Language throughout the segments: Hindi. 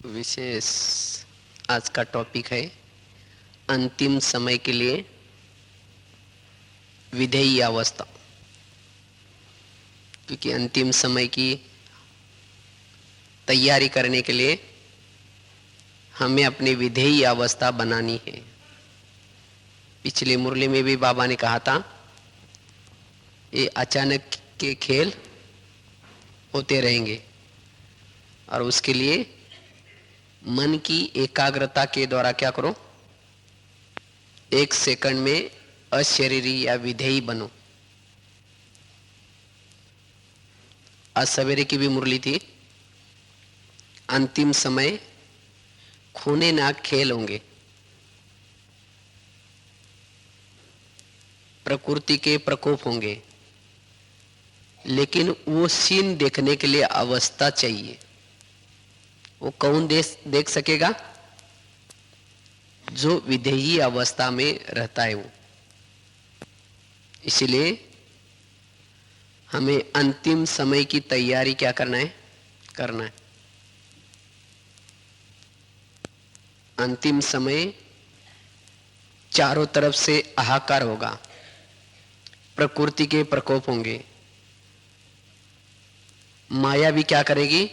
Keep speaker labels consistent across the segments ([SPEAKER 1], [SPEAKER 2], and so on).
[SPEAKER 1] विशेष आज का टॉपिक है अंतिम समय के लिए विधेयी अवस्था। क्योंकि अंतिम समय की तैयारी करने के लिए हमें अपनी विधेयी अवस्था बनानी है। पिछली मुरली में भी बाबा ने कहा था ये अचानक के खेल होते रहेंगे और उसके लिए मन की एकाग्रता के द्वारा क्या करो, 1 सेकंड में अशरीरी या विधेयी बनो। आज सवेरे की भी मुरली थी, अंतिम समय खूने नाक खेल होंगे, प्रकृति के प्रकोप होंगे, लेकिन वो सीन देखने के लिए अवस्था चाहिए। वो कौन देख सकेगा? जो विधेयी अवस्था में रहता है वो। इसलिए हमें अंतिम समय की तैयारी क्या करना है। अंतिम समय चारों तरफ से हाहाकार होगा, प्रकृति के प्रकोप होंगे, माया भी क्या करेगी,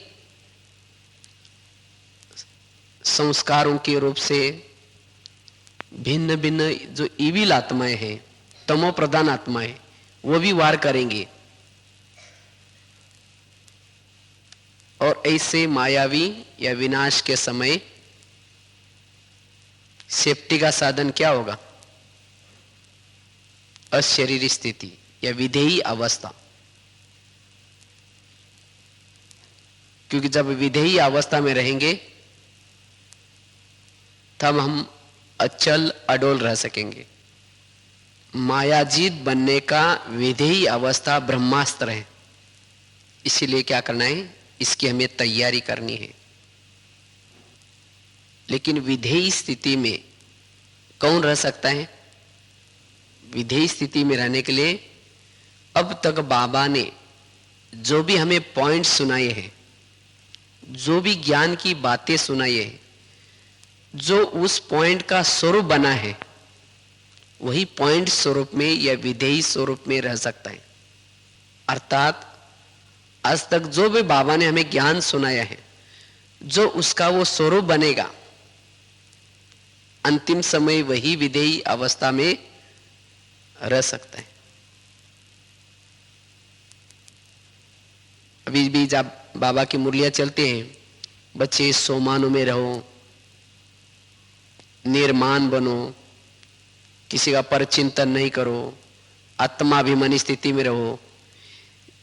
[SPEAKER 1] संस्कारों के रूप से भिन्न भिन्न जो ईविल आत्माएं हैं, तमो प्रधान आत्माएं, वो भी वार करेंगे। और ऐसे मायावी या विनाश के समय सेफ्टी का साधन क्या होगा? अशरीरी स्थिति या विधेयी अवस्था। क्योंकि जब विधेयी अवस्था में रहेंगे तब हम अचल अडोल रह सकेंगे। मायाजीत बनने का विधेयी अवस्था ब्रह्मास्त्र है। इसीलिए क्या करना है, इसकी हमें तैयारी करनी है। लेकिन विधेयी स्थिति में कौन रह सकता है? विधेयी स्थिति में रहने के लिए अब तक बाबा ने जो भी हमें पॉइंट सुनाए हैं, जो भी ज्ञान की बातें सुनाई है, जो उस पॉइंट का स्वरूप बना है, वही पॉइंट स्वरूप में या विधेयी स्वरूप में रह सकता है। अर्थात आज तक जो भी बाबा ने हमें ज्ञान सुनाया है, जो उसका वो स्वरूप बनेगा, अंतिम समय वही विधेयी अवस्था में रह सकता है। अभी भी जब बाबा की मुरलियां चलते हैं, बच्चे सोमानों में रहो, निर्माण बनो, किसी का परचिंतन नहीं करो, आत्माभिमानी स्थिति में रहो।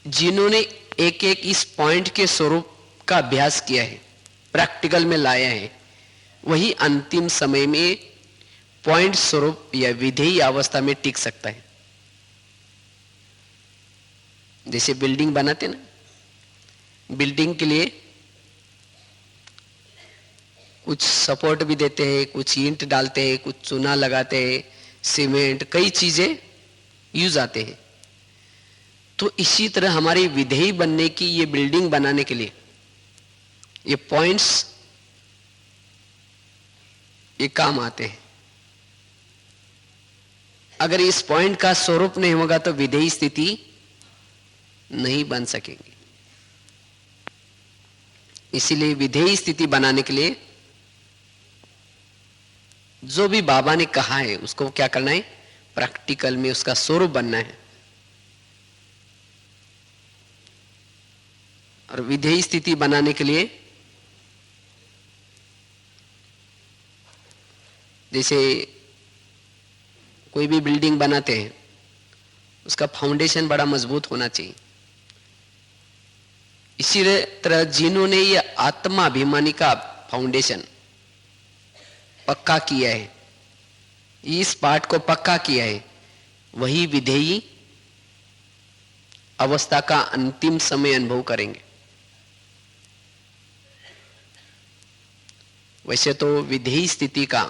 [SPEAKER 1] जिन्होंने एक एक इस पॉइंट के स्वरूप का अभ्यास किया है, प्रैक्टिकल में लाया है, वही अंतिम समय में पॉइंट स्वरूप या विधेयी अवस्था में टिक सकता है। जैसे बिल्डिंग बनाते ना, बिल्डिंग के लिए कुछ सपोर्ट भी देते हैं, कुछ ईंट डालते हैं, कुछ चूना लगाते हैं, सीमेंट, कई चीजें यूज आते हैं। तो इसी तरह हमारी विधेयी बनने की, ये बिल्डिंग बनाने के लिए ये पॉइंट्स ये काम आते हैं। अगर इस पॉइंट का स्वरूप नहीं होगा तो विधेयी स्थिति नहीं बन सकेगी। इसीलिए विधेयी स्थिति बनाने के लिए जो भी बाबा ने कहा है उसको क्या करना है, प्रैक्टिकल में उसका स्वरूप बनना है। और विधेयी स्थिति बनाने के लिए जैसे कोई भी बिल्डिंग बनाते हैं, उसका फाउंडेशन बड़ा मजबूत होना चाहिए। इसी तरह जिन्होंने ये आत्माभिमानी का फाउंडेशन पक्का किया है, इस पार्ट को पक्का किया है, वही विधेयी अवस्था का अंतिम समय अनुभव करेंगे। वैसे तो विधेयी स्थिति का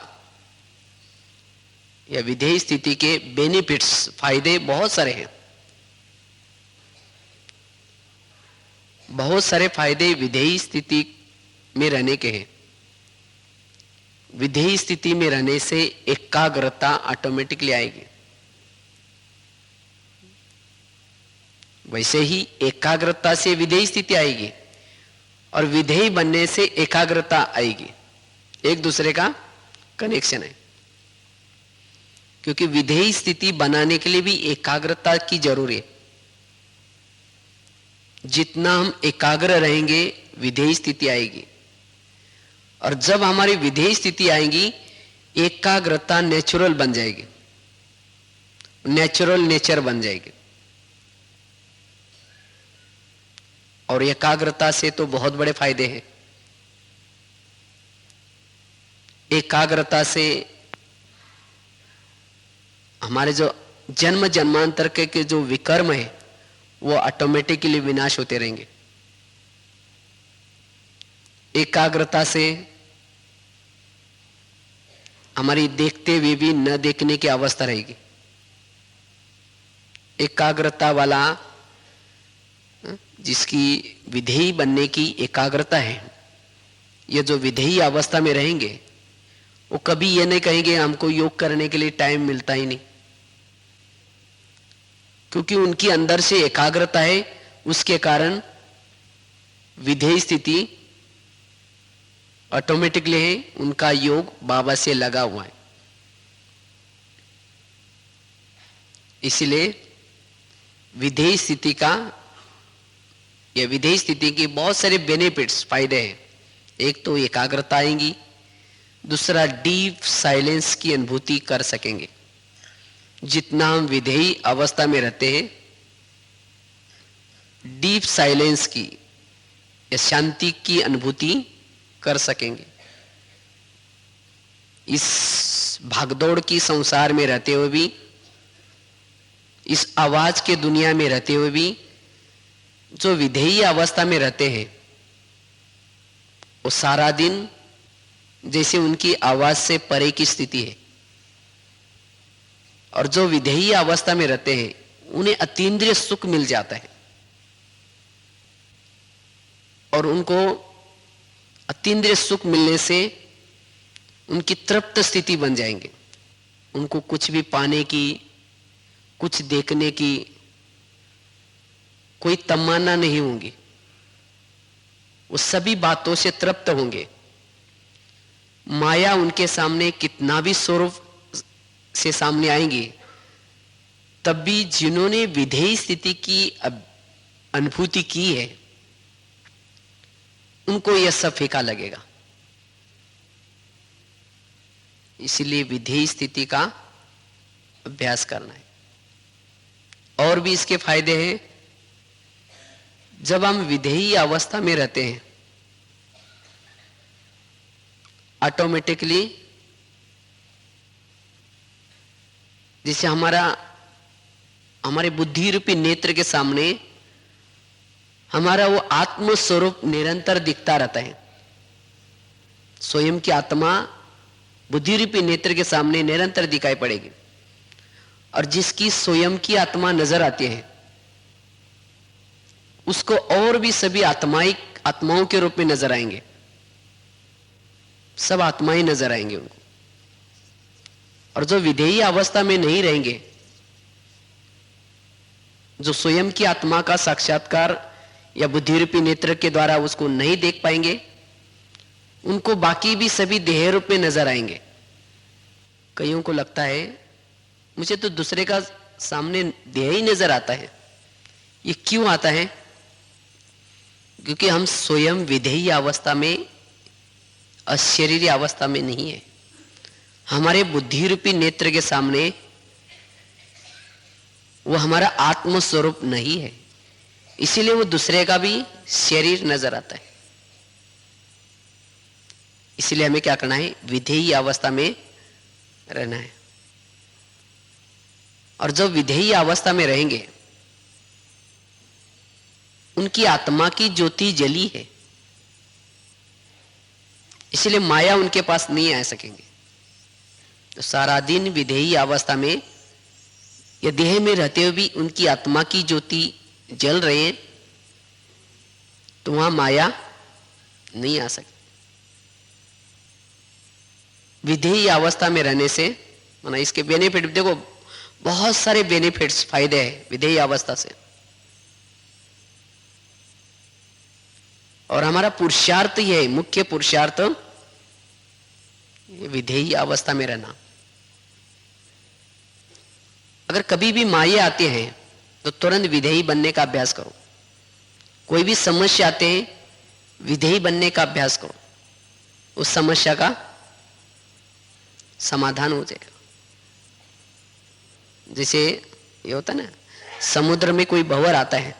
[SPEAKER 1] या विधेयी स्थिति के बेनिफिट्स, फायदे बहुत सारे हैं। बहुत सारे फायदे विधेयी स्थिति में रहने के हैं। विधेय स्थिति में रहने से एकाग्रता ऑटोमेटिकली आएगी। वैसे ही एकाग्रता से विधेय स्थिति आएगी और विधेय बनने से एकाग्रता आएगी। एक दूसरे का कनेक्शन है, क्योंकि विधेय स्थिति बनाने के लिए भी एकाग्रता की जरूरी है। जितना हम एकाग्र रहेंगे विधेय स्थिति आएगी, और जब हमारी विधेय स्थिति आएगी एकाग्रता नेचुरल बन जाएगी, नेचुरल नेचर बन जाएगी। और एकाग्रता से तो बहुत बड़े फायदे हैं। एकाग्रता से हमारे जो जन्म जन्मांतर के जो विकर्म है वो ऑटोमेटिकली विनाश होते रहेंगे। एकाग्रता से हमारी देखते हुए भी न देखने की अवस्था रहेगी। एकाग्रता वाला जिसकी विधेयी बनने की एकाग्रता है, ये जो विधेयी अवस्था में रहेंगे वो कभी ये नहीं कहेंगे हमको योग करने के लिए टाइम मिलता ही नहीं, क्योंकि उनकी अंदर से एकाग्रता है। उसके कारण विधेय स्थिति ऑटोमेटिकली है, उनका योग बाबा से लगा हुआ है। इसलिए विधेय स्थिति का या विधेय स्थिति के बहुत सारे बेनिफिट्स, फायदे हैं। एक तो एकाग्रता आएगी, दूसरा डीप साइलेंस की अनुभूति कर सकेंगे। जितना हम विधेयी अवस्था में रहते हैं, डीप साइलेंस की या शांति की अनुभूति कर सकेंगे। इस भागदौड़ की संसार में रहते हुए भी, इस आवाज के दुनिया में रहते हुए भी जो विधेयी अवस्था में रहते हैं वो सारा दिन जैसे उनकी आवाज से परे की स्थिति है। और जो विधेयी अवस्था में रहते हैं उन्हें अतीन्द्रिय सुख मिल जाता है, और उनको अतीन्द्रिय सुख मिलने से उनकी तृप्त स्थिति बन जाएंगे। उनको कुछ भी पाने की, कुछ देखने की कोई तमन्ना नहीं होगी। वो सभी बातों से तृप्त होंगे। माया उनके सामने कितना भी स्वरूप से सामने आएंगी, तब भी जिन्होंने विधेयी स्थिति की अनुभूति की है उनको यह सब फीका लगेगा। इसलिए विधेयी स्थिति का अभ्यास करना है। और भी इसके फायदे हैं। जब हम विधेयी अवस्था में रहते हैं, ऑटोमेटिकली जैसे हमारे बुद्धि रूपी नेत्र के सामने हमारा वो आत्म स्वरूप निरंतर दिखता रहता है। स्वयं की आत्मा बुद्धि रूपी नेत्र के सामने निरंतर दिखाई पड़ेगी, और जिसकी स्वयं की आत्मा नजर आती है उसको और भी सभी आत्माओं के रूप में नजर आएंगे। सब आत्माएं नजर आएंगे उनको। और जो विधेयी अवस्था में नहीं रहेंगे, जो स्वयं की आत्मा का साक्षात्कार या बुद्धि रूपी नेत्र के द्वारा उसको नहीं देख पाएंगे, उनको बाकी भी सभी देह रूप में नजर आएंगे। कईयों को लगता है मुझे तो दूसरे का सामने देह ही नजर आता है। ये क्यों आता है? क्योंकि हम स्वयं विधेयी अवस्था में, अशरीरी अवस्था में नहीं है। हमारे बुद्धि रूपी नेत्र के सामने वो हमारा आत्म स्वरूप नहीं है, इसीलिए वो दूसरे का भी शरीर नजर आता है। इसलिए हमें क्या करना है? विधेयी अवस्था में रहना है। और जब विधेयी अवस्था में रहेंगे, उनकी आत्मा की ज्योति जली है, इसलिए माया उनके पास नहीं आ सकेंगे। तो सारा दिन विधेयी अवस्था में या देह में रहते हुए भी उनकी आत्मा की ज्योति जल रहे हैं, तो वहां माया नहीं आ सकती। विधेयी अवस्था में रहने से माना इसके बेनिफिट देखो, बहुत सारे बेनिफिट्स फायदे हैं विधेयी अवस्था से। और हमारा पुरुषार्थ ही है, मुख्य पुरुषार्थ विधेयी अवस्था में रहना। अगर कभी भी माये आते हैं तो तुरंत विधेयी बनने का अभ्यास करो। कोई भी समस्या आते हैं, विधेयी बनने का अभ्यास करो, उस समस्या का समाधान हो जाएगा। जैसे ये होता ना, समुद्र में कोई भंवर आता है,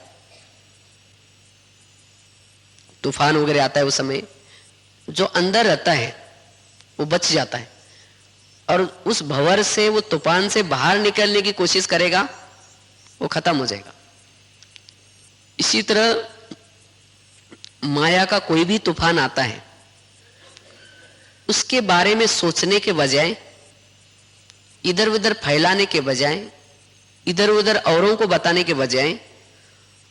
[SPEAKER 1] तूफान वगैरह आता है, उस समय जो अंदर रहता है वो बच जाता है, और उस भंवर से, वो तूफान से बाहर निकलने की कोशिश करेगा, वो खत्म हो जाएगा। इसी तरह माया का कोई भी तूफान आता है, उसके बारे में सोचने के बजाय, इधर उधर फैलाने के बजाय, इधर उधर औरों को बताने के बजाय,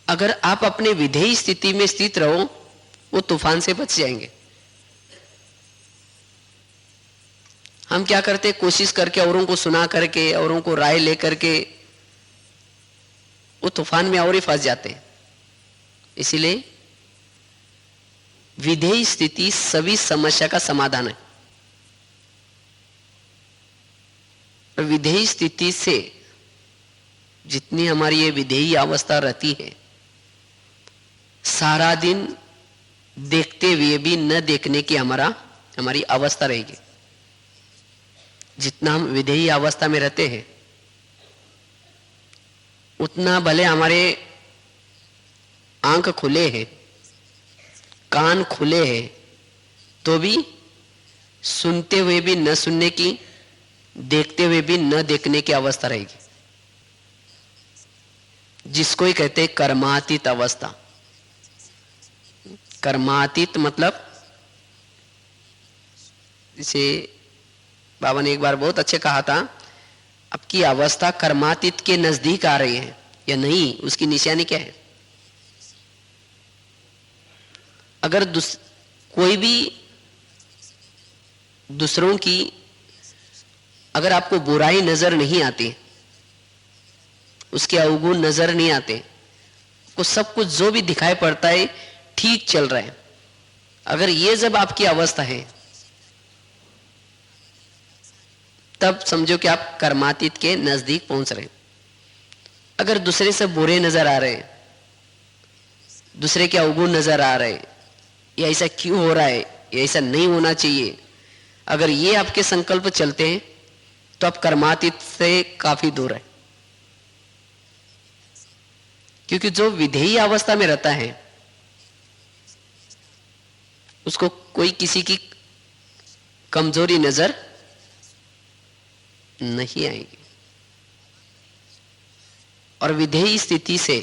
[SPEAKER 1] अगर आप अपने विधेयी स्थिति में स्थित रहो, वो तूफान से बच जाएंगे। हम क्या करते, कोशिश करके, औरों को सुना करके, औरों को राय लेकर के वो तूफान में और ही फंस जाते हैं। इसीलिए विधेयी स्थिति सभी समस्या का समाधान है। विधेयी स्थिति से जितनी हमारी ये विधेयी अवस्था रहती है, सारा दिन देखते हुए भी न देखने की हमारी अवस्था रहेगी। जितना हम विधेयी अवस्था में रहते हैं, उतना भले हमारे आंख खुले हैं, कान खुले हैं, तो भी सुनते हुए भी न सुनने की, देखते हुए भी न देखने की अवस्था रहेगी, जिसको ही कहते हैं कर्मातीत अवस्था। कर्मातीत मतलब, जैसे बाबा ने एक बार बहुत अच्छे कहा था, आपकी अवस्था कर्मातीत के नजदीक आ रही है या नहीं, उसकी निशानी क्या है। अगर कोई भी दूसरों की, अगर आपको बुराई नजर नहीं आती, उसके अवगुण नजर नहीं आते, को सब कुछ जो भी दिखाई पड़ता है ठीक चल रहा है, अगर ये जब आपकी अवस्था है, तब समझो कि आप कर्मातीत के नजदीक पहुंच रहे हैं। अगर दूसरे से बुरे नजर आ रहे हैं, दूसरे के अवगुण नजर आ रहे हैं, ये ऐसा क्यों हो रहा है, ये ऐसा नहीं होना चाहिए, अगर ये आपके संकल्प चलते हैं, तो आप कर्मातीत से काफी दूर है। क्योंकि जो विधेयी अवस्था में रहता है, उसको कोई किसी की कमजोरी नजर नहीं आएगी। और विधेयी स्थिति से,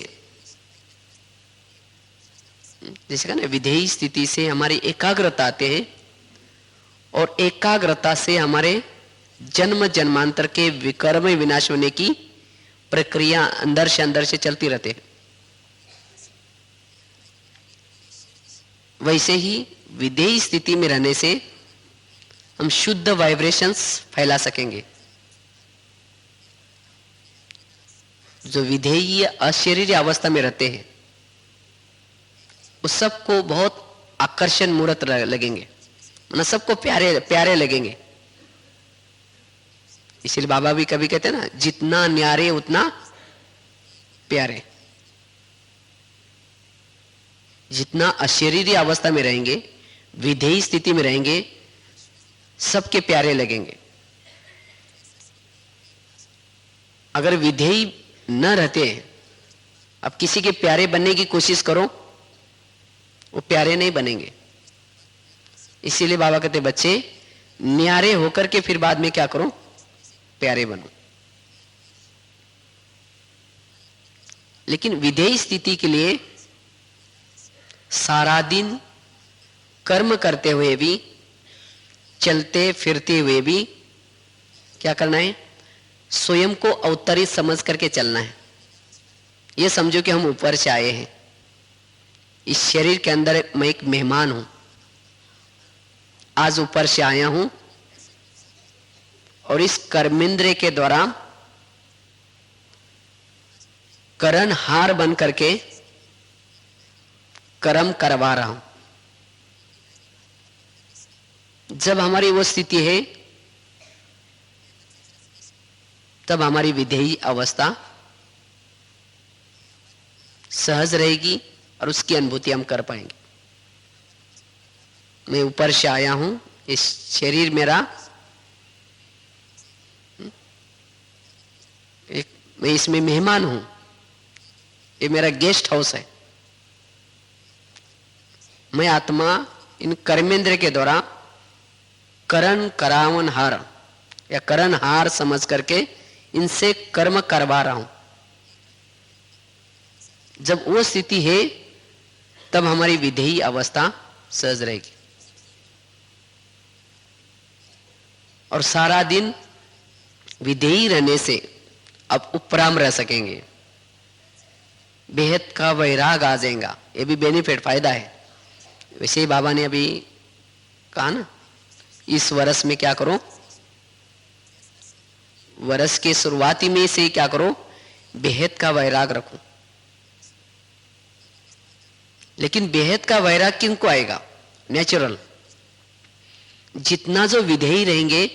[SPEAKER 1] जैसे कहा ना, विधेयी स्थिति से हमारी एकाग्रता आते हैं, और एकाग्रता से हमारे जन्म जन्मांतर के विकर्म विनाश होने की प्रक्रिया अंदर से चलती रहती है। वैसे ही विधेयी स्थिति में रहने से हम शुद्ध वाइब्रेशंस फैला सकेंगे। जो विधेयी अशरीरी अवस्था में रहते हैं, उस सबको बहुत आकर्षण मूर्त लगेंगे, मतलब सबको प्यारे प्यारे लगेंगे। इसलिए बाबा भी कभी कहते हैं ना, जितना न्यारे उतना प्यारे। जितना अशरीरी अवस्था में रहेंगे, विधेयी स्थिति में रहेंगे, सबके प्यारे लगेंगे। अगर विधेयी न रहते, अब किसी के प्यारे बनने की कोशिश करो, वो प्यारे नहीं बनेंगे। इसीलिए बाबा कहते, बच्चे न्यारे होकर के फिर बाद में क्या करो, प्यारे बनो। लेकिन विधेयी स्थिति के लिए सारा दिन कर्म करते हुए भी, चलते फिरते हुए भी क्या करना है, स्वयं को अवतरित समझ करके चलना है। ये समझो कि हम ऊपर से आए हैं, इस शरीर के अंदर मैं एक मेहमान हूं, आज ऊपर से आया हूं, और इस कर्मेंद्रिय के द्वारा करण हार बन करके कर्म करवा रहा हूं। जब हमारी वो स्थिति है तब हमारी विधेयी अवस्था सहज रहेगी और उसकी अनुभूति हम कर पाएंगे। मैं ऊपर से आया हूं, इस शरीर मेरा मैं इसमें मेहमान हूं, ये मेरा गेस्ट हाउस है। मैं आत्मा इन कर्मेंद्र के द्वारा करण करावन हार या करण हार समझ करके इनसे कर्म करवा रहा हूं। जब वो स्थिति है तब हमारी विधेयी अवस्था सहज रहेगी और सारा दिन विधेयी रहने से अब उपराम रह सकेंगे। बेहद का वैराग आ जाएगा, ये भी बेनिफिट फायदा है। वैसे ही बाबा ने अभी कहा ना, इस वर्ष में क्या करो, वर्ष के शुरुआती में से क्या करो, बेहद का वैराग रखो। लेकिन बेहद का वैराग किनको आएगा? नेचुरल। जितना जो विधेयी रहेंगे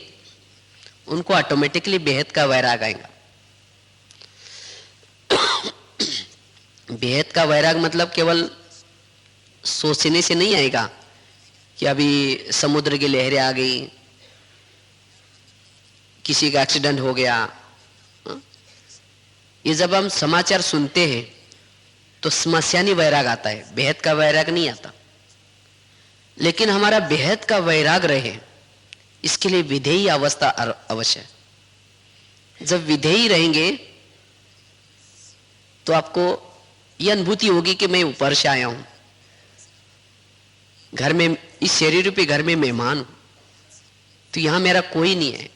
[SPEAKER 1] उनको ऑटोमेटिकली बेहद का वैराग आएगा। बेहद का वैराग मतलब केवल सोचने से नहीं आएगा कि अभी समुद्र की लहरें आ गई, किसी का एक्सीडेंट हो गया। ये जब हम समाचार सुनते हैं तो समस्यानी वैराग आता है, बेहद का वैराग नहीं आता। लेकिन हमारा बेहद का वैराग रहे इसके लिए विधेयी अवस्था अवश्य है। जब विधेयी रहेंगे तो आपको यह अनुभूति होगी कि मैं ऊपर से आया हूं, घर में, इस शरीर रूपी घर में मेहमान हूं, तो यहां मेरा कोई नहीं है।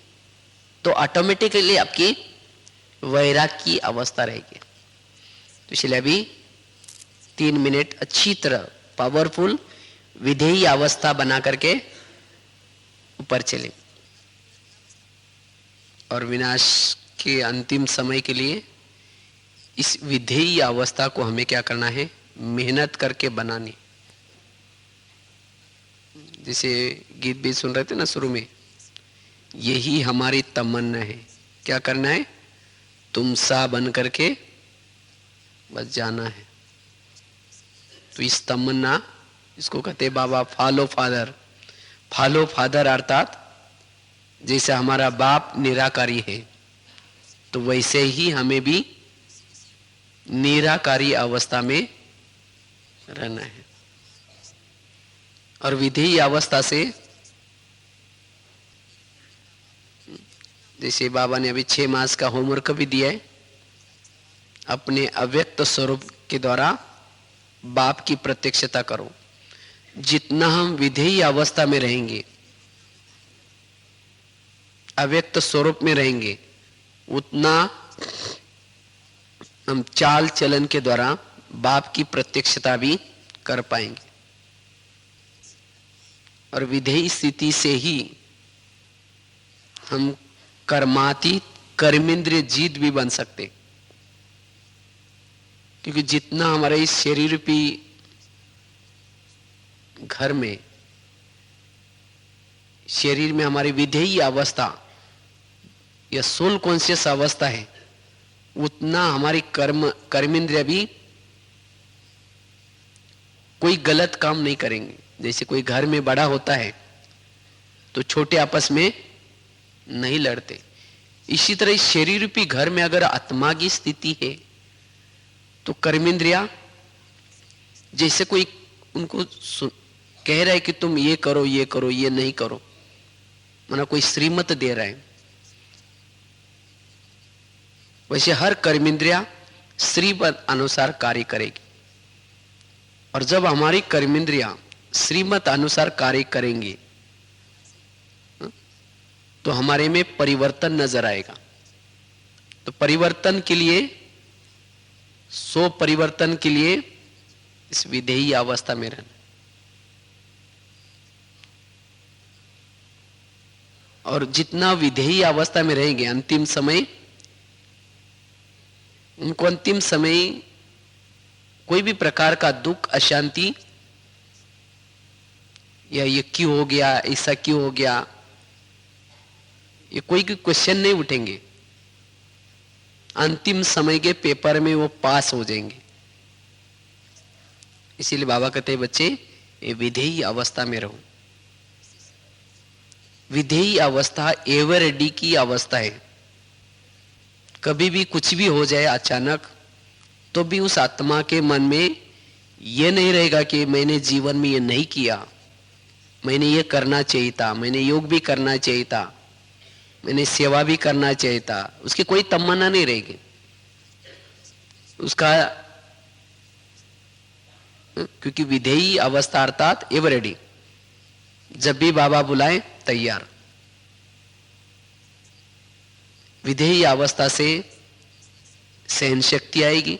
[SPEAKER 1] तो ऑटोमेटिकली आपकी वैराग की अवस्था रहेगी। तो इसलिए अभी 3 मिनट अच्छी तरह पावरफुल विधेयी अवस्था बना करके ऊपर चले और विनाश के अंतिम समय के लिए इस विधेयी अवस्था को हमें क्या करना है? मेहनत करके बनानी। जैसे गीत भी सुन रहे थे ना शुरू में, यही हमारी तमन्ना है। क्या करना है? तुम सा बन करके बस जाना है। तो इस तमन्ना, इसको कहते बाबा फॉलो फादर। फॉलो फादर अर्थात जैसे हमारा बाप निराकारी है तो वैसे ही हमें भी निराकारी अवस्था में रहना है। और विधेयी अवस्था से, जैसे बाबा ने अभी 6 मास का होमवर्क भी दिया है, अपने अव्यक्त स्वरूप के द्वारा बाप की प्रत्यक्षता करो। जितना हम विधेयी अवस्था में रहेंगे, अव्यक्त स्वरूप में रहेंगे, उतना हम चाल चलन के द्वारा बाप की प्रत्यक्षता भी कर पाएंगे। और विधेयी स्थिति से ही हम कर्मातीत कर्मेंद्रिय जीत भी बन सकते। क्योंकि जितना हमारे इस शरीर रूपी घर में, शरीर में हमारी विधेयी अवस्था या सोल कॉन्शियस अवस्था है, उतना हमारी कर्मेंद्रिय भी कोई गलत काम नहीं करेंगे। जैसे कोई घर में बड़ा होता है तो छोटे आपस में नहीं लड़ते, इसी तरह इस शरीर रूपी घर में अगर आत्मा की स्थिति है तो कर्मेंद्रिया जैसे कोई उनको कह रहा है कि तुम ये करो, ये करो, ये नहीं करो, माना कोई श्रीमत दे रहा है, वैसे हर कर्मेंद्रिया श्रीमत अनुसार कार्य करेगी। और जब हमारी कर्मेंद्रिया श्रीमत अनुसार कार्य करेंगे तो हमारे में परिवर्तन नजर आएगा। तो परिवर्तन के लिए, सो परिवर्तन के लिए इस विधेयी अवस्था में रहना। और जितना विधेयी अवस्था में रहेंगे अंतिम समय, उनको अंतिम समय कोई भी प्रकार का दुख, अशांति या ये क्यों हो गया, ऐसा क्यों हो गया, ये कोई क्वेश्चन नहीं उठेंगे। अंतिम समय के पेपर में वो पास हो जाएंगे। इसीलिए बाबा कहते हैं बच्चे ये विधेयी अवस्था में रहो। विधेयी अवस्था एवर रेडी की अवस्था है। कभी भी कुछ भी हो जाए अचानक, तो भी उस आत्मा के मन में ये नहीं रहेगा कि मैंने जीवन में ये नहीं किया, मैंने ये करना चाहिए था, मैंने योग भी करना चाहिए था, मैंने सेवा भी करना चाहिए था। उसकी कोई तमन्ना नहीं रहेगी उसका, क्योंकि विधेयी अवस्था अर्थात एवर रेडी, जब भी बाबा बुलाए तैयार। विधेयी अवस्था से सहन शक्ति आएगी,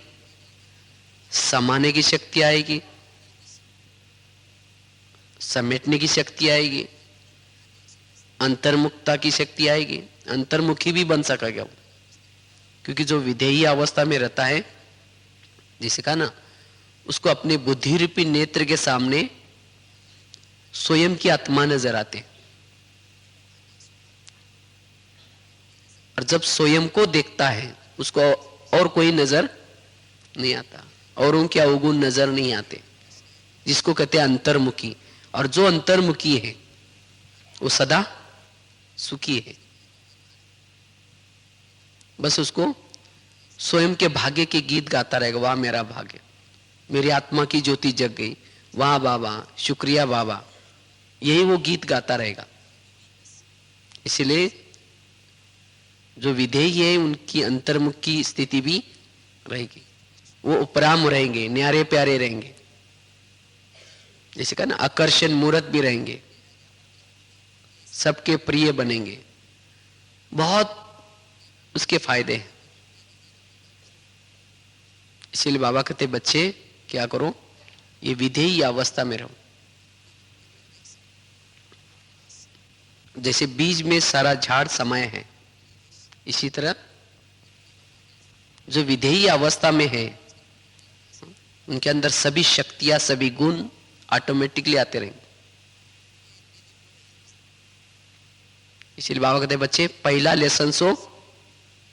[SPEAKER 1] समाने की शक्ति आएगी, समेटने की शक्ति आएगी, अंतर्मुखता की शक्ति आएगी। अंतर्मुखी भी बन सकेगा वो, क्योंकि जो विधेयी अवस्था में रहता है, जिसे कहा ना, उसको अपने बुद्धि रूपी नेत्र के सामने स्वयं की आत्मा नजर आते। और जब स्वयं को देखता है, उसको और कोई नजर नहीं आता, औरों के अवगुण नजर नहीं आते, जिसको कहते हैं अंतर्मुखी। और जो अंतर्मुखी है वो सदा सुखी है। बस उसको स्वयं के भाग्य के गीत गाता रहेगा, वाह मेरा भाग्य, मेरी आत्मा की ज्योति जग गई, वाह बाबा, शुक्रिया बाबा, यही वो गीत गाता रहेगा। इसलिए जो विधेयी है उनकी अंतर्मुख की स्थिति भी रहेगी, वो उपराम रहेंगे, न्यारे प्यारे रहेंगे, जैसे कहा ना, आकर्षण मूर्त भी रहेंगे, सबके प्रिय बनेंगे। बहुत उसके फायदे हैं। इसीलिए बाबा कहते बच्चे क्या करो, ये विधेयी अवस्था में रहो। जैसे बीज में सारा झाड़ समाये है, इसी तरह जो विधेयी अवस्था में है उनके अंदर सभी शक्तियां, सभी गुण ऑटोमेटिकली आते रहेंगे। इसलिए बाबा कहते बच्चे पहला लेसन सो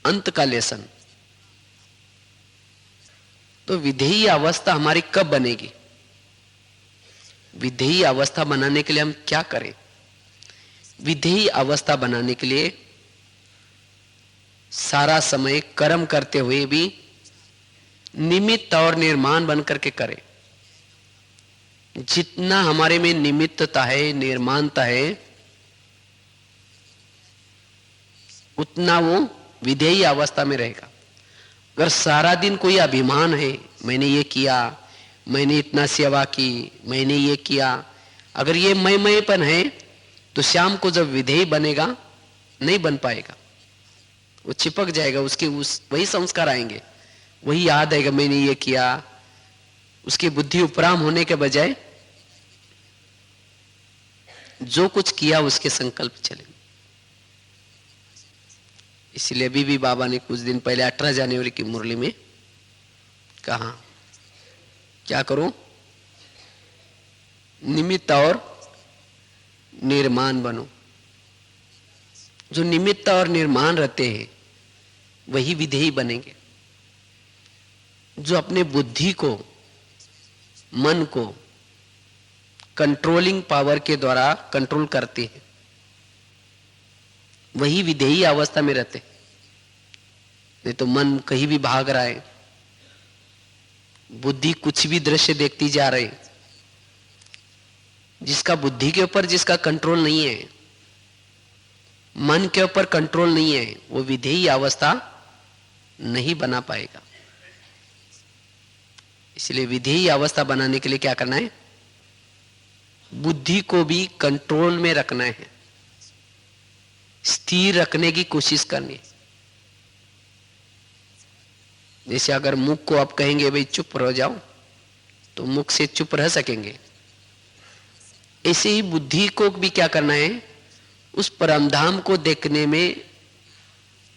[SPEAKER 1] अंत का लेसन। तो विधेयी अवस्था हमारी कब बनेगी? विधेयी अवस्था बनाने के लिए हम क्या करें? विधेयी अवस्था बनाने के लिए सारा समय कर्म करते हुए भी निमित्त और निर्माण बनकर के करें। जितना हमारे में निमित्तता है, निर्माणता है, उतना वो विधेयी अवस्था में रहेगा। अगर सारा दिन कोई अभिमान है, मैंने ये किया, मैंने इतना सेवा की, मैंने ये किया, अगर ये मैपन है, तो शाम को जब विधेयी बनेगा नहीं बन पाएगा, वो चिपक जाएगा। उसके वही संस्कार आएंगे, वही याद आएगा, मैंने ये किया। उसकी बुद्धि उपराम होने के बजाय जो कुछ किया उसके संकल्प चले। इसलिए अभी भी बाबा ने कुछ दिन पहले 18 जनवरी की मुरली में कहा, क्या करो? निमित्त और निर्माण बनो। जो निमित्त और निर्माण रहते हैं वही विधेयी बनेंगे। जो अपने बुद्धि को, मन को कंट्रोलिंग पावर के द्वारा कंट्रोल करते हैं, वही विधेयी अवस्था में रहते हैं। नहीं तो मन कहीं भी भाग रहा है, बुद्धि कुछ भी दृश्य देखती जा रही। जिसका बुद्धि के ऊपर जिसका कंट्रोल नहीं है, मन के ऊपर कंट्रोल नहीं है, वो विधेयी अवस्था नहीं बना पाएगा। इसलिए विधेयी अवस्था बनाने के लिए क्या करना है? बुद्धि को भी कंट्रोल में रखना है, स्थिर रखने की कोशिश करनी है। जैसे अगर मुख को आप कहेंगे भाई चुप रह जाओ, तो मुख से चुप रह सकेंगे। ऐसे ही बुद्धि को भी क्या करना है? उस परमधाम को देखने में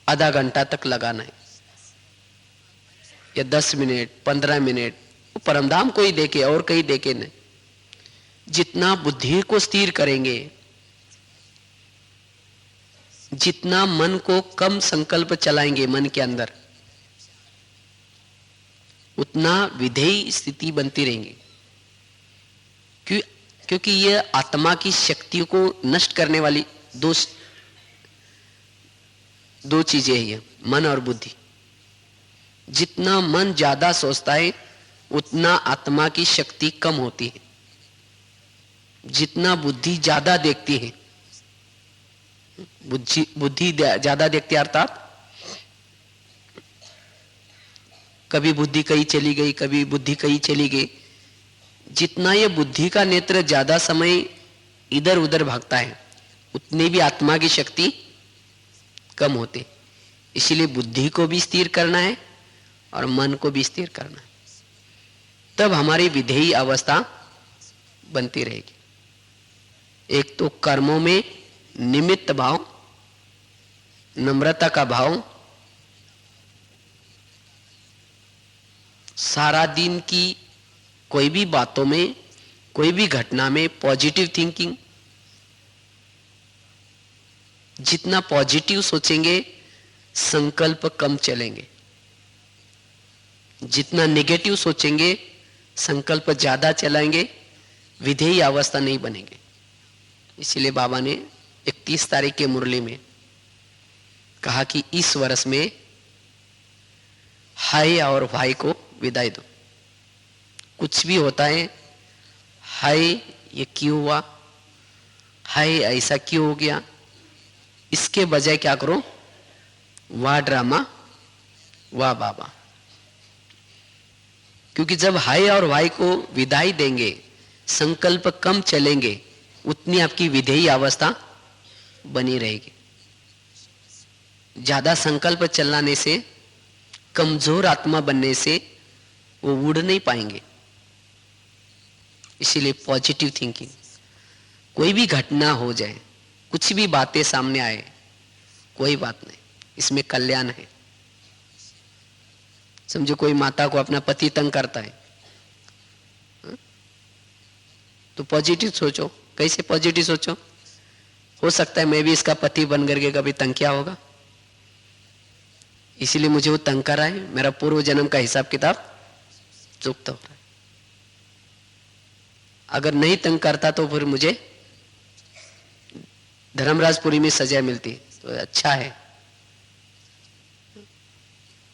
[SPEAKER 1] आधा घंटा तक लगाना है, या 10 मिनट 15 मिनट, वो परमधाम को ही देखे और कहीं देखे नहीं। जितना बुद्धि को स्थिर करेंगे, जितना मन को कम संकल्प चलाएंगे मन के अंदर, उतना विधेयी स्थिति बनती रहेंगी। क्योंकि यह आत्मा की शक्तियों को नष्ट करने वाली दो चीजें हैं, ये मन और बुद्धि। जितना मन ज्यादा सोचता है उतना आत्मा की शक्ति कम होती है। जितना बुद्धि ज्यादा देखती है, बुद्धि ज्यादा देखती है, अर्थात कभी बुद्धि कहीं चली गई, कभी बुद्धि कहीं चली गई। जितना ये बुद्धि का नेत्र ज्यादा समय इधर उधर भागता है, उतनी भी आत्मा की शक्ति कम होती। इसीलिए बुद्धि को भी स्थिर करना है और मन को भी स्थिर करना है, तब हमारी विधेयी अवस्था बनती रहेगी। एक तो कर्मों में निमित्त भाव, नम्रता का भाव, सारा दिन की कोई भी बातों में, कोई भी घटना में पॉजिटिव थिंकिंग। जितना पॉजिटिव सोचेंगे संकल्प कम चलेंगे, जितना नेगेटिव सोचेंगे संकल्प ज्यादा चलाएंगे, विधेयी अवस्था नहीं बनेंगे। इसीलिए बाबा ने 31 तारीख के मुरली में कहा कि इस वर्ष में हाय और भाई को विदाई दो। कुछ भी होता है, हाय ये क्यों हुआ, हाय ऐसा क्यों हो गया, इसके बजाय क्या करो, वाह ड्रामा वाह बाबा। क्योंकि जब हाय और भाई को विदाई देंगे, संकल्प कम चलेंगे, उतनी आपकी विधेयी अवस्था बनी रहेगी। ज्यादा संकल्प चलाने से, कमजोर आत्मा बनने से वो उड़ नहीं पाएंगे। इसीलिए पॉजिटिव थिंकिंग, कोई भी घटना हो जाए, कुछ भी बातें सामने आए, कोई बात नहीं, इसमें कल्याण है। समझो कोई माता को अपना पति तंग करता है, तो पॉजिटिव सोचो। कैसे पॉजिटिव सोचो? हो सकता है मैं भी इसका पति बन करके कभी तंग किया होगा, इसीलिए मुझे वो तंग कर रहा है, मेरा पूर्व जन्म का हिसाब किताब चुकता हो रहा है। अगर नहीं तंग करता तो फिर मुझे धर्मराजपुरी में सजा मिलती, तो अच्छा है।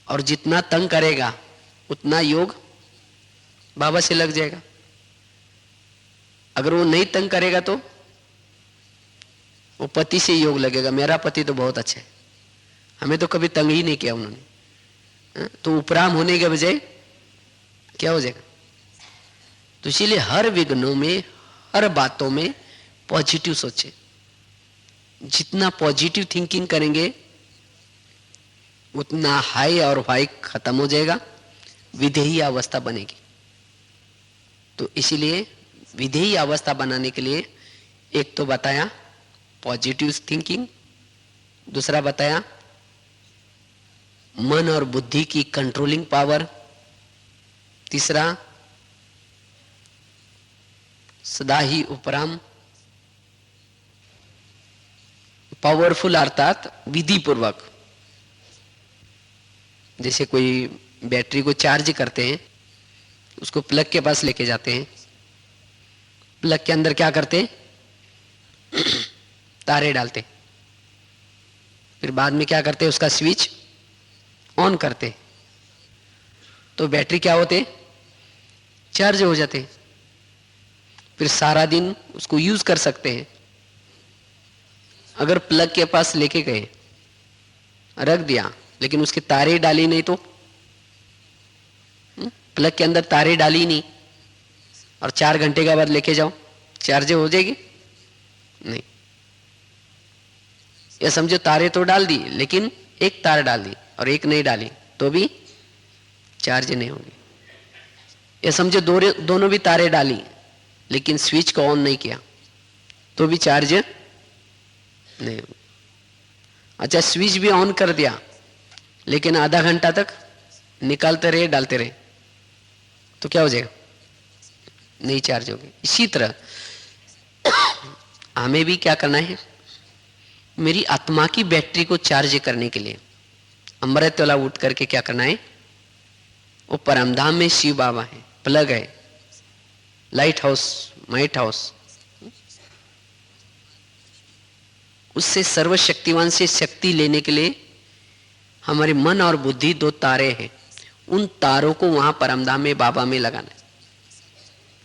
[SPEAKER 1] और जितना तंग करेगा उतना योग बाबा से लग जाएगा। अगर वो नहीं तंग करेगा तो वो पति से योग लगेगा, मेरा पति तो बहुत अच्छा है, हमें तो कभी तंग ही नहीं किया उन्होंने, तो उपराम होने के बजाय क्या हो जाएगा। तो इसीलिए हर विघ्नों में, हर बातों में पॉजिटिव सोचे। जितना पॉजिटिव थिंकिंग करेंगे उतना हाई और वाई खत्म हो जाएगा, विधेयी अवस्था बनेगी। तो इसीलिए विधेयी अवस्था बनाने के लिए एक तो बताया पॉजिटिव थिंकिंग, दूसरा बताया मन और बुद्धि की कंट्रोलिंग पावर, तीसरा सदा ही उपराम, पावरफुल अर्थात विधि पूर्वक। जैसे कोई बैटरी को चार्ज करते हैं, उसको प्लग के पास लेके जाते हैं, प्लग के अंदर क्या करते तारे डालते, फिर बाद में क्या करते, उसका स्विच ऑन करते, तो बैटरी क्या होते, चार्ज हो जाते, फिर सारा दिन उसको यूज कर सकते हैं। अगर प्लग के पास लेके गए, रख दिया, लेकिन उसके तारे डाली नहीं, तो प्लग के अंदर तारे डाली नहीं और 4 घंटे के बाद लेके जाओ, चार्ज हो जाएगी नहीं। या समझो तारे तो डाल दी, लेकिन एक तार डाल दी और एक नहीं डाली, तो भी चार्ज नहीं होगी। या समझो दोनों भी तारे डाली, लेकिन स्विच को ऑन नहीं किया, तो भी चार्ज नहीं। अच्छा, स्विच भी ऑन कर दिया लेकिन आधा घंटा तक निकालते रहे डालते रहे तो क्या हो जाएगा? नहीं चार्ज होगी। इसी तरह हमें भी क्या करना है, मेरी आत्मा की बैटरी को चार्ज करने के लिए अमृत वाला उठ करके क्या करना है, वो परमधाम में शिव बाबा है, प्लग है, लाइट हाउस, माइट हाउस, उससे सर्वशक्तिवान से शक्ति लेने के लिए हमारे मन और बुद्धि दो तारे हैं, उन तारों को वहां परमधाम में बाबा में लगाना है।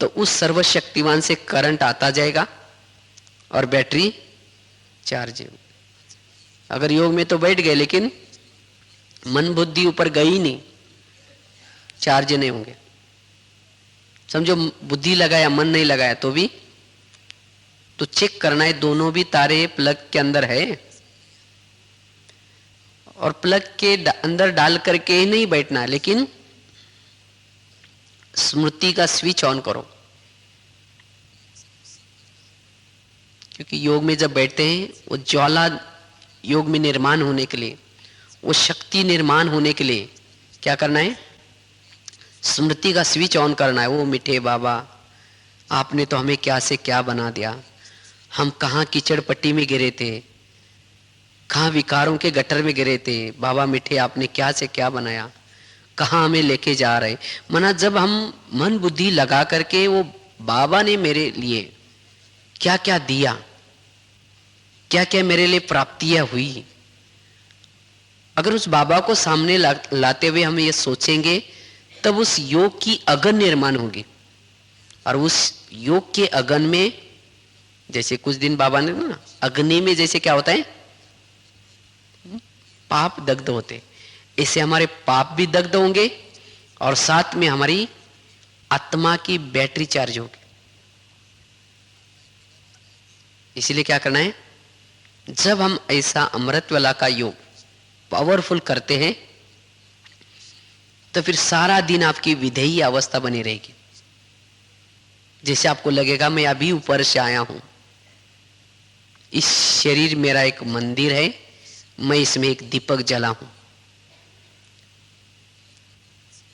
[SPEAKER 1] तो उस सर्वशक्तिवान से करंट आता जाएगा और बैटरी चार्ज होगी। अगर योग में तो बैठ गए लेकिन मन बुद्धि ऊपर गई नहीं, चार्ज नहीं होंगे। समझो बुद्धि लगाया मन नहीं लगाया तो भी तो चेक करना है दोनों भी तारे प्लग के अंदर है, और प्लग के अंदर डाल करके ही नहीं बैठना है, लेकिन स्मृति का स्विच ऑन करो। क्योंकि योग में जब बैठते हैं वो ज्वाला योग में निर्माण होने के लिए, वो शक्ति निर्माण होने के लिए क्या करना है, स्मृति का स्विच ऑन करना है। वो मीठे बाबा, आपने तो हमें क्या से क्या बना दिया, हम कहाँ कीचड़ पट्टी में गिरे थे, कहाँ विकारों के गटर में गिरे थे, बाबा मीठे आपने क्या से क्या बनाया, कहाँ हमें लेके जा रहे। मना जब हम मन बुद्धि लगा करके वो बाबा ने मेरे लिए क्या क्या दिया, क्या क्या मेरे लिए प्राप्तियां हुई, अगर उस बाबा को सामने लाते हुए हम ये सोचेंगे तब उस योग की अगन निर्माण होगी। और उस योग के अगन में जैसे कुछ दिन बाबा ने ना अग्नि में जैसे क्या होता है, पाप दग्ध होते, इससे हमारे पाप भी दग्ध होंगे और साथ में हमारी आत्मा की बैटरी चार्ज होगी। इसीलिए क्या करना है, जब हम ऐसा अमृत वाला का योग पावरफुल करते हैं तो फिर सारा दिन आपकी विधेयी अवस्था बनी रहेगी। जैसे आपको लगेगा मैं अभी ऊपर से आया हूं, इस शरीर मेरा एक मंदिर है, मैं इसमें एक दीपक जला हूं,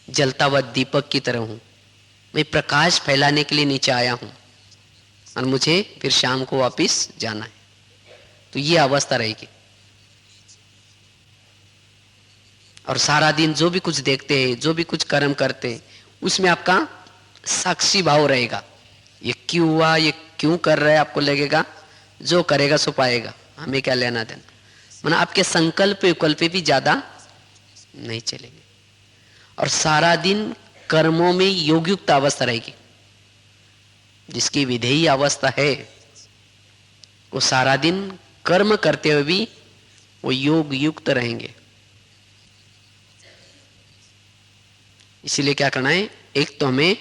[SPEAKER 1] जलता हुआ दीपक की तरह हूं, मैं प्रकाश फैलाने के लिए नीचे आया हूं और मुझे फिर शाम को वापस जाना है। तो ये अवस्था रहेगी। और सारा दिन जो भी कुछ देखते हैं, जो भी कुछ कर्म करते हैं, उसमें आपका साक्षी भाव रहेगा। ये क्यों हुआ, ये क्यों कर रहा है, आपको लगेगा जो करेगा सो पाएगा, हमें क्या लेना देना। माना आपके संकल्प विकल्प भी ज्यादा नहीं चलेंगे और सारा दिन कर्मों में योगयुक्त अवस्था रहेगी। जिसकी विधेयी अवस्था है वो सारा दिन कर्म करते हुए भी वो योग युक्त रहेंगे। इसीलिए क्या करना है, एक तो हमें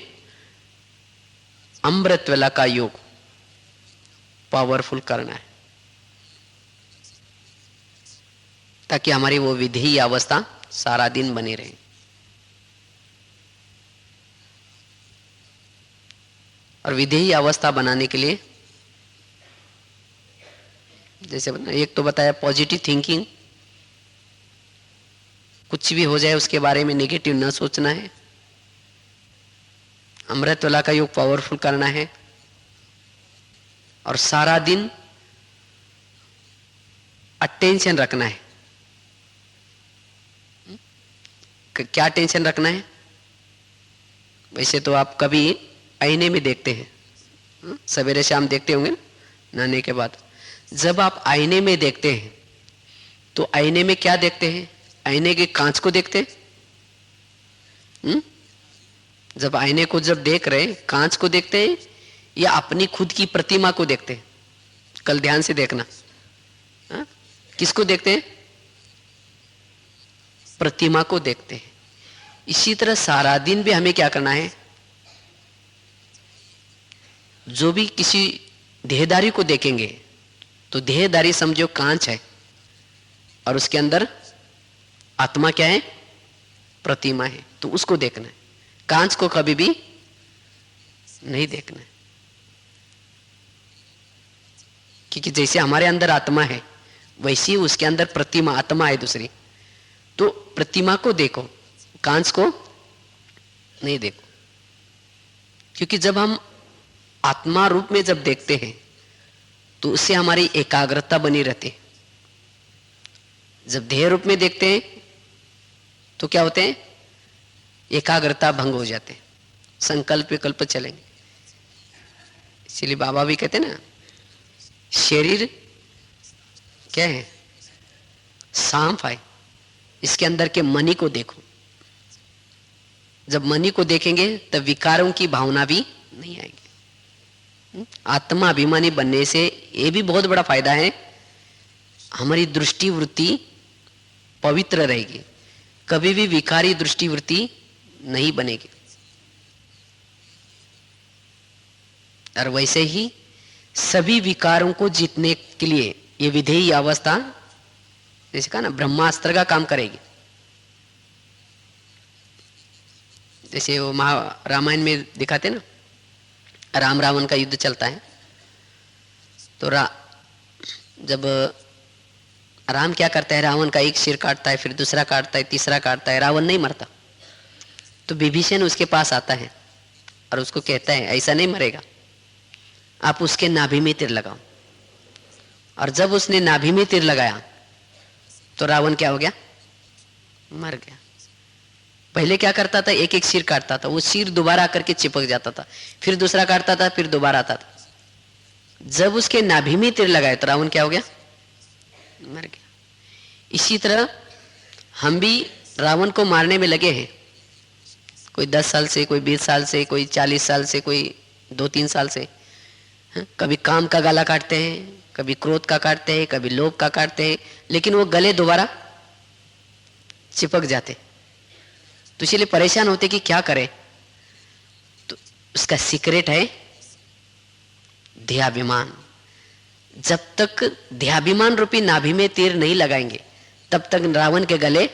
[SPEAKER 1] अमृत वेला का योग पावरफुल करना है ताकि हमारी वो विधेयी अवस्था सारा दिन बनी रहे। और विधेयी अवस्था बनाने के लिए जैसे एक तो बताया पॉजिटिव थिंकिंग, कुछ भी हो जाए उसके बारे में नेगेटिव न सोचना है। अमृत वाला का योग पावरफुल करना है और सारा दिन अटेंशन रखना है। क्या टेंशन रखना है, वैसे तो आप कभी आईने में देखते हैं, सवेरे शाम देखते होंगे नहाने के बाद। जब आप आईने में देखते हैं तो आईने में क्या देखते हैं, आईने के कांच को देखते हैं। जब आईने को जब देख रहे कांच को देखते हैं या अपनी खुद की प्रतिमा को देखते हैं, कल ध्यान से देखना। किसको देखते हैं, प्रतिमा को देखते हैं। इसी तरह सारा दिन भी हमें क्या करना है, जो भी किसी देहदारी को देखेंगे तो देहदारी समझो कांच है और उसके अंदर आत्मा क्या है, प्रतिमा है, तो उसको देखना है। कांच को कभी भी नहीं देखना है। क्योंकि जैसे हमारे अंदर आत्मा है वैसी उसके अंदर प्रतिमा आत्मा है दूसरी। तो प्रतिमा को देखो, कांच को नहीं देखो, क्योंकि जब हम आत्मा रूप में जब देखते हैं तो उससे हमारी एकाग्रता बनी रहती है। जब देह रूप में देखते हैं तो क्या होते हैं, एकाग्रता भंग हो जाते हैं, संकल्प विकल्प चलेंगे। इसलिए बाबा भी कहते ना, शरीर क्या है, सांप है, इसके अंदर के मनी को देखो। जब मनी को देखेंगे तब विकारों की भावना भी नहीं आएगी। आत्मा अभिमानी बनने से ये भी बहुत बड़ा फायदा है, हमारी दृष्टि वृत्ति पवित्र रहेगी, कभी भी विकारी दृष्टि वृत्ति नहीं बनेगी। और वैसे ही सभी विकारों को जीतने के लिए ये विधेयी अवस्था, जैसे कहा ना, ब्रह्मास्त्र का काम करेगी। जैसे वो रामायण में दिखाते ना, राम रावण का युद्ध चलता है, तो जब राम क्या करता है, रावण का एक सिर काटता है, फिर दूसरा काटता है, तीसरा काटता है, रावण नहीं मरता। तो विभीषण उसके पास आता है और उसको कहता है ऐसा नहीं मरेगा, आप उसके नाभि में तीर लगाओ। और जब उसने नाभि में तीर लगाया तो रावण क्या हो गया, मर गया। पहले क्या करता था, एक एक सिर काटता था, वो सिर दोबारा आकर के चिपक जाता था, फिर दूसरा काटता था, फिर दोबारा आता था। जब उसके नाभि में तीर लगाया तो रावण क्या हो गया, मर गया। इसी तरह हम भी रावण को मारने में लगे हैं, कोई 10 साल से, कोई 20 साल से, कोई 40 साल से, कोई 2-3 साल से। कभी काम का गला काटते हैं, कभी क्रोध का काटते हैं, कभी लोभ का काटते हैं, लेकिन वो गले दोबारा चिपक जाते। तो इसलिए परेशान होते कि क्या करें। तो उसका सीक्रेट है ध्येयाभिमान। जब तक ध्येयाभिमान रूपी नाभि में तीर नहीं लगाएंगे तब तक रावण के गले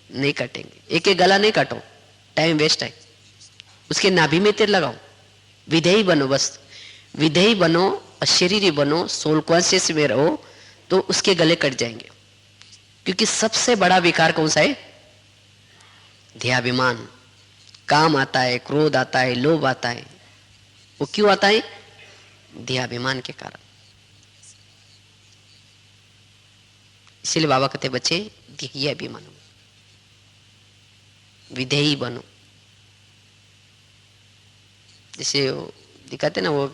[SPEAKER 1] नहीं कटेंगे। एक एक गला नहीं काटो, टाइम वेस्ट है, उसके नाभि में तीर लगाओ। विधेयी बनो, बस विधेयी बनो, अशरीरी बनो, सोल कॉन्शियस में रहो, तो उसके गले कट जाएंगे। क्योंकि सबसे बड़ा विकार कौन सा है, ध्येयाभिमान। काम आता है, क्रोध आता है, लोभ आता है, वो क्यों आता है, ध्येयाभिमान के कारण। इसलिए बाबा कहते बच्चे ध्येयाभिमान, विधेयी बनो। जैसे दिखाते ना वो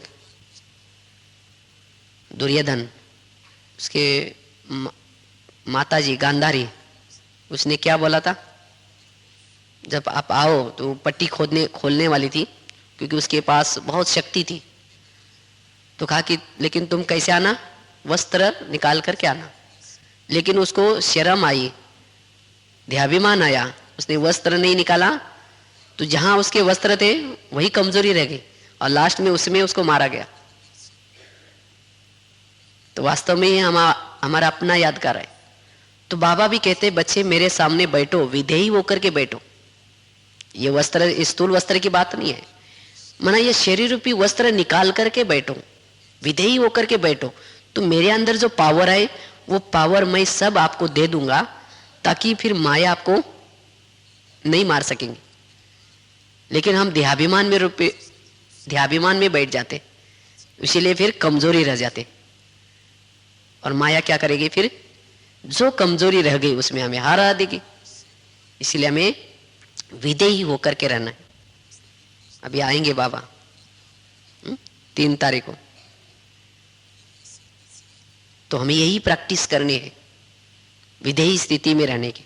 [SPEAKER 1] दुर्योधन, उसके माताजी गांधारी, उसने क्या बोला था, जब आप आओ तो पट्टी खोलने वाली थी, क्योंकि उसके पास बहुत शक्ति थी। तो कहा कि लेकिन तुम कैसे आना, वस्त्र निकाल करके आना। लेकिन उसको शर्म आई, ध्येयाभिमान आया, उसने वस्त्र नहीं निकाला, तो जहां उसके वस्त्र थे वही कमजोरी रह गई और लास्ट में उसमें उसको मारा गया। तो वास्तव में ये हमारा अपना यादगार है। तो बाबा भी कहते बच्चे मेरे सामने बैठो, विधेयी होकर के बैठो। ये वस्त्र, स्थूल वस्त्र की बात नहीं है, माना ये शरीर रूपी वस्त्र निकाल करके बैठो, विधेयी होकर के बैठो। तो मेरे अंदर जो पावर है वो पावर मैं सब आपको दे दूंगा, ताकि फिर माया आपको नहीं मार सकेंगे। लेकिन हम ध्येयाभिमान में बैठ जाते, इसीलिए फिर कमजोरी रह जाते। और माया क्या करेगी, फिर जो कमजोरी रह गई उसमें हमें हरा देगी। इसलिए हमें विधेयी होकर के रहना है। अभी आएंगे बाबा 3 तारीख को, तो हमें यही प्रैक्टिस करनी है, विधेयी स्थिति में रहने की।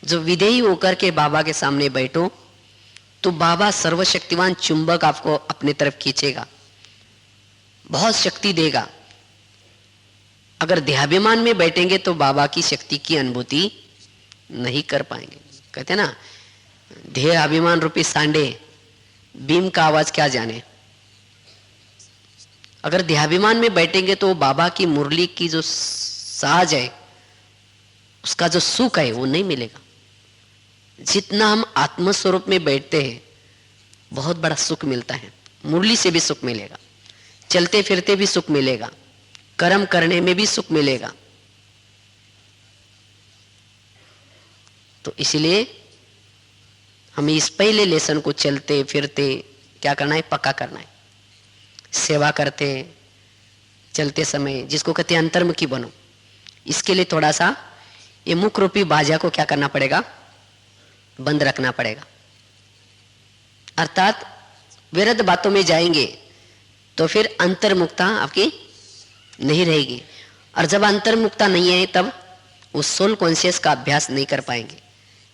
[SPEAKER 1] जो विधेयी होकर के बाबा के सामने बैठो तो बाबा सर्वशक्तिवान चुंबक आपको अपने तरफ खींचेगा, बहुत शक्ति देगा। अगर ध्येयाभिमान में बैठेंगे तो बाबा की शक्ति की अनुभूति नहीं कर पाएंगे। कहते ना, ध्येय अभिमान रूपी सांडे बीम का आवाज क्या जाने। अगर ध्येयाभिमान में बैठेंगे तो बाबा की मुरली की जो साज है, उसका जो सुख है वो नहीं मिलेगा। जितना हम आत्मस्वरूप में बैठते हैं बहुत बड़ा सुख मिलता है। मुरली से भी सुख मिलेगा, चलते फिरते भी सुख मिलेगा, कर्म करने में भी सुख मिलेगा, तो इसीलिए हमें इस पहले लेसन को चलते फिरते क्या करना है, पक्का करना है। सेवा करते चलते समय जिसको कहते हैं अंतर्मुखी बनो, इसके लिए थोड़ा सा ये मुख रूपी बाजा को क्या करना पड़ेगा, बंद रखना पड़ेगा। अर्थात व्यर्थ बातों में जाएंगे तो फिर अंतर्मुखता आपकी नहीं रहेगी, और जब अंतर्मुखता नहीं है तब उस सोल कॉन्शियस का अभ्यास नहीं कर पाएंगे,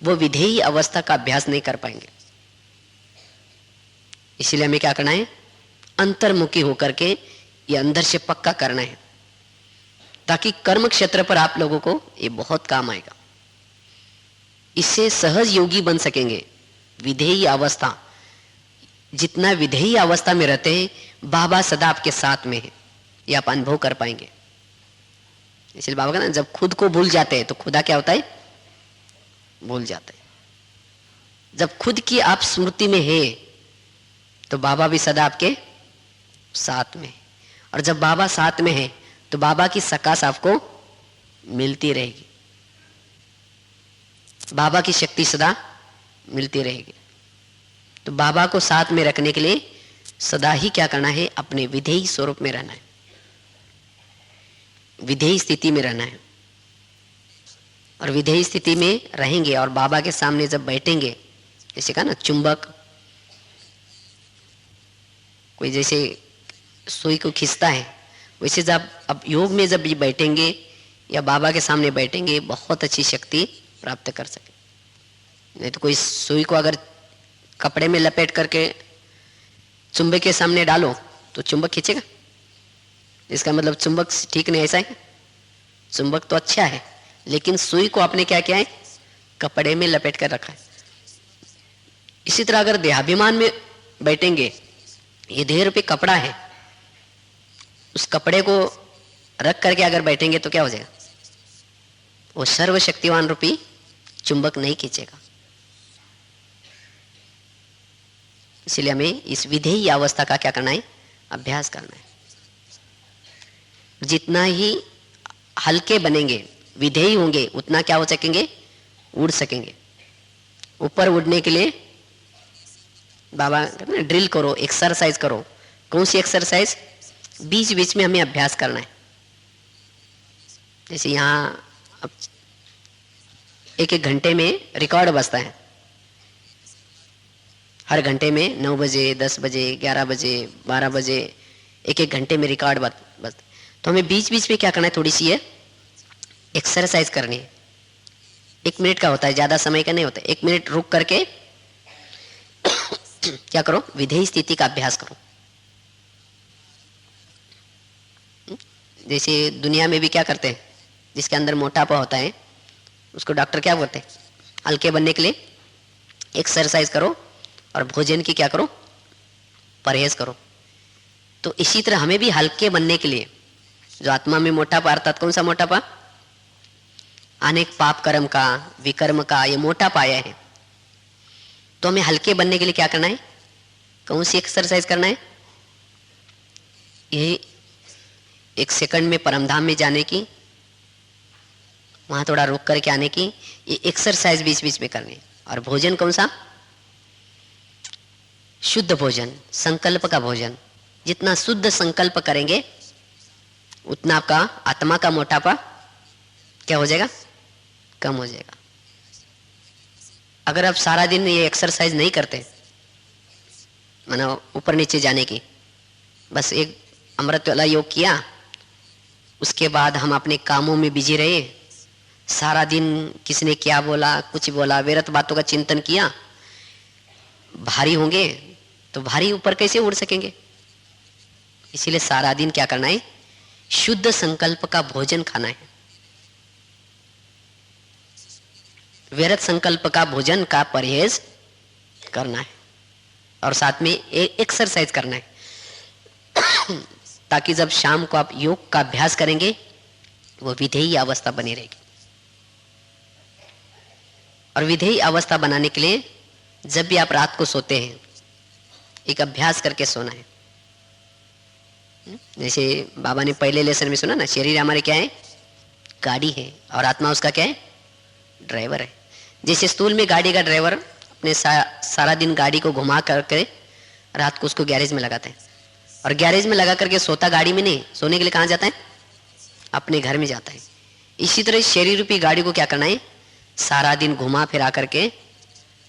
[SPEAKER 1] वो विधेयी अवस्था का अभ्यास नहीं कर पाएंगे। इसीलिए हमें क्या करना है, अंतर्मुखी होकर के ये अंदर से पक्का करना है, ताकि कर्म क्षेत्र पर आप लोगों को ये बहुत काम आएगा। इससे सहज योगी बन सकेंगे। विधेयी अवस्था, जितना विधेयी अवस्था में रहते हैं बाबा सदा आपके साथ में है, ये आप अनुभव कर पाएंगे। इसलिए बाबा का ना, जब खुद को भूल जाते हैं तो खुदा क्या होता है, भूल जाता है। जब खुद की आप स्मृति में है तो बाबा भी सदा आपके साथ में है, और जब बाबा साथ में है तो बाबा की सकाश आपको मिलती रहेगी, बाबा की शक्ति सदा मिलती रहेगी। तो बाबा को साथ में रखने के लिए सदा ही क्या करना है, अपने विधेयी स्वरूप में रहना है, विधेयी स्थिति में रहना है। और विधेयी स्थिति में रहेंगे और बाबा के सामने जब बैठेंगे, जैसे कहा ना चुंबक कोई जैसे सुई को खींचता है, वैसे जब अब योग में जब ये बैठेंगे या बाबा के सामने बैठेंगे बहुत अच्छी शक्ति प्राप्त कर सके। नहीं तो कोई सुई को अगर कपड़े में लपेट करके चुंबक के सामने डालो तो चुंबक खींचेगा, इसका मतलब चुंबक ठीक नहीं, ऐसा है। चुंबक तो अच्छा है लेकिन सुई को आपने क्या किया है, कपड़े में लपेट कर रखा है। इसी तरह अगर देहाभिमान में बैठेंगे, ये देह रूपी कपड़ा है, उस कपड़े को रख करके अगर बैठेंगे तो क्या हो जाएगा, वो सर्वशक्तिवान रूपी चुंबक नहीं खींचेगा। इसलिए हमें इस विधेयी अवस्था का क्या करना है, अभ्यास करना है। जितना ही हल्के बनेंगे, विधेयी होंगे, उतना क्या हो सकेंगे, उड़ सकेंगे। ऊपर उड़ने के लिए बाबा कहते हैं ड्रिल करो, एक्सरसाइज करो। कौन सी एक्सरसाइज, बीच बीच में हमें अभ्यास करना है। जैसे यहाँ अब एक एक घंटे में रिकॉर्ड बजता है, हर घंटे में 9 बजे 10 बजे 11 बजे 12 बजे एक एक घंटे में रिकॉर्ड बजता। तो हमें बीच बीच में क्या करना है, थोड़ी सी है एक्सरसाइज करनी है। 1 मिनट का होता है, ज्यादा समय का नहीं होता। 1 मिनट रुक करके क्या करो, विधेयी स्थिति का अभ्यास करो। जैसे दुनिया में भी क्या करते हैं, जिसके अंदर मोटापा होता है उसको डॉक्टर क्या बोलते हैं, हल्के बनने के लिए एक्सरसाइज करो और भोजन की क्या करो, परहेज करो। तो इसी तरह हमें भी हल्के बनने के लिए, जो आत्मा में मोटापा, अर्थात कौन सा मोटापा, अनेक पाप कर्म का, विकर्म का ये मोटापा आया है, तो हमें हल्के बनने के लिए क्या करना है, कौन सी एक्सरसाइज करना है, ये 1 सेकंड में परमधाम में जाने की, वहां थोड़ा रुक करके आने की, ये एक्सरसाइज बीच बीच में करनी। और भोजन कौन सा, शुद्ध भोजन, संकल्प का भोजन। जितना शुद्ध संकल्प करेंगे उतना आपका आत्मा का मोटापा क्या हो जाएगा, कम हो जाएगा। अगर आप सारा दिन ये एक्सरसाइज नहीं करते, मानो ऊपर नीचे जाने की, बस एक अमृत वाला योग किया, उसके बाद हम अपने कामों में बिजी रहे, सारा दिन किसने क्या बोला, कुछ बोला, व्यर्थ बातों का चिंतन किया, भारी होंगे तो भारी ऊपर कैसे उड़ सकेंगे। इसीलिए सारा दिन क्या करना है, शुद्ध संकल्प का भोजन खाना है, व्यर्थ संकल्प का भोजन का परहेज करना है, और साथ में एक्सरसाइज करना है, ताकि जब शाम को आप योग का अभ्यास करेंगे वो विधेयी अवस्था बनी रहेगी। और विधेयी अवस्था बनाने के लिए जब भी आप रात को सोते हैं एक अभ्यास करके सोना है। जैसे बाबा ने पहले लेसन में सुना ना, शरीर हमारे क्या है, गाड़ी है, और आत्मा उसका क्या है, ड्राइवर है।
[SPEAKER 2] जैसे स्थूल में गाड़ी का ड्राइवर अपने सारा दिन गाड़ी को घुमा करके रात को उसको गैरेज में लगाते हैं, और गैरेज में लगा करके सोता गाड़ी में नहीं, सोने के लिए कहाँ जाता है? अपने घर में जाता है। इसी तरह शरीर रूपी गाड़ी को क्या करना है? सारा दिन घुमा फिरा करके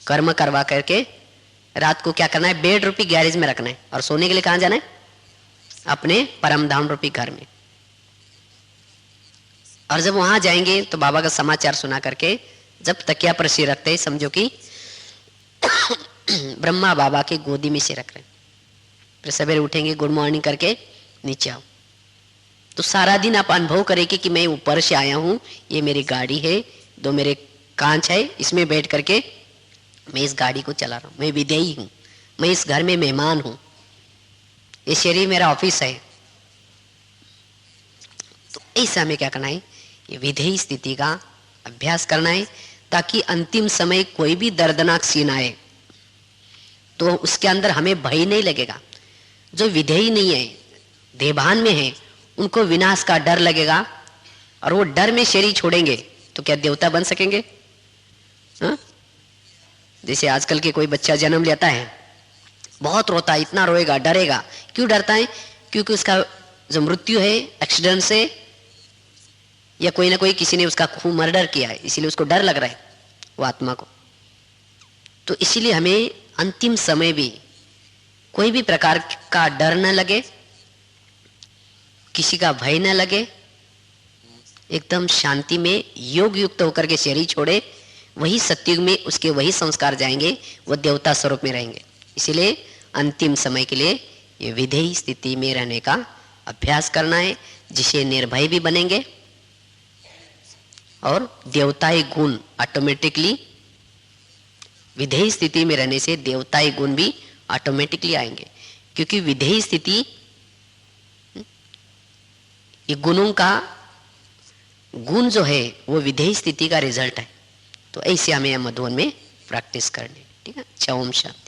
[SPEAKER 2] कर्म करवा करके रात को क्या करना है? बेड रूपी गैरेज में रखना है, और सोने के लिए कहाँ जाना है? अपने परम धाम रूपी घर में। और जब वहां जाएंगे तो बाबा का समाचार सुना करके जब तकिया पर सिर रखते हैं, समझो कि ब्रह्मा बाबा के गोदी में सिर रख रहे हैं। फिर सवेरे उठेंगे, गुड मॉर्निंग करके नीचे आओ, तो सारा दिन आप अनुभव करेंगे कि मैं ऊपर से आया हूं, ये मेरी गाड़ी है, दो मेरे कांच है, इसमें बैठ करके मैं इस गाड़ी को चला रहा हूं, मैं विदेही हूं, मैं इस घर में मेहमान हूं, ये शरीर मेरा ऑफिस है। तो ऐसा हमें क्या करना है? ये विधेयी स्थिति का अभ्यास करना है, ताकि अंतिम समय कोई भी दर्दनाक सीन आए तो उसके अंदर हमें भय नहीं लगेगा। जो विधेयी नहीं है, देभान में है, उनको विनाश का डर लगेगा, और वो डर में शरीर छोड़ेंगे तो क्या देवता बन सकेंगे? हा? जैसे आजकल के कोई बच्चा जन्म लेता है, बहुत रोता है, इतना रोएगा, डरेगा। क्यों डरता है? क्योंकि उसका जो मृत्यु है एक्सीडेंट से, या कोई ना कोई किसी ने उसका खून मर्डर किया है, इसीलिए उसको डर लग रहा है वो आत्मा को। तो इसीलिए हमें अंतिम समय भी कोई भी प्रकार का डर न लगे, किसी का भय न लगे, एकदम शांति में योग युक्त होकर के शरीर छोड़े, वही सत्युग में उसके वही संस्कार जाएंगे, वो देवता स्वरूप में रहेंगे। इसीलिए अंतिम समय के लिए ये विधेयी स्थिति में रहने का अभ्यास करना है, जिसे निर्भय भी बनेंगे और देवताई गुण ऑटोमेटिकली, विधेयी स्थिति में रहने से देवताई गुण भी ऑटोमेटिकली आएंगे। क्योंकि विधेयी स्थिति ये गुणों का गुण जो है वो विधेयी स्थिति का रिजल्ट है। तो ऐसे हमें मधुवन में प्रैक्टिस करनी, ठीक है। ओम शांति।